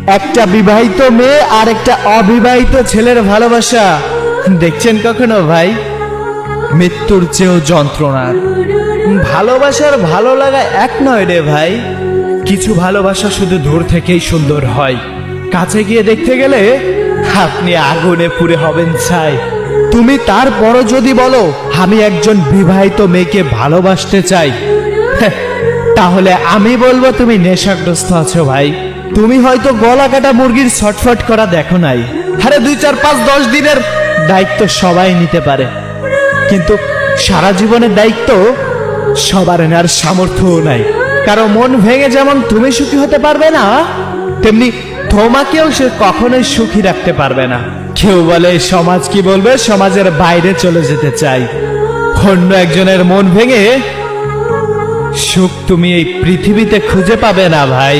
একটা বিবাহিত মেয়ে আর একটা অবিবাহিত ছেলের ভালোবাসা দেখছেন কখনো ভাই? মৃত্যুর চেয়েও যন্ত্রণার। ভালোবাসার ভালো লাগা এক নয় রে ভাই। কিছু ভালোবাসা শুধু দূর থেকেই সুন্দর হয়, কাছে গিয়ে দেখতে গেলে আপনি আগুনে পুড়ে হবেন ছাই। তুমি তারপরও যদি বলো আমি একজন বিবাহিত মেয়েকে ভালোবাসতে চাই, তাহলে আমি বলবো তুমি নেশাগ্রস্ত আছো ভাই। তুমি হয়তো গলা কাটা মুরগির ছটফট করা দেখো নাই। আরে 2, 4, 5, 10 দিনের দায়িত্ব সবাই নিতে পারে, কিন্তু সারা জীবনের দায়িত্ব সবার নেওয়ার সামর্থ্যও নাই। কারো মন ভেঙে যেমন তুমি সুখী হতে পারবে না, তেমনি তোমাকেও সে কখনোই সুখী রাখতে পারবে না। কেউ বলে সমাজ কি বলবে, সমাজের বাইরে চলে যেতে চাই। অন্য একজনের মন ভেঙে সুখ তুমি এই পৃথিবীতে খুঁজে পাবে না ভাই।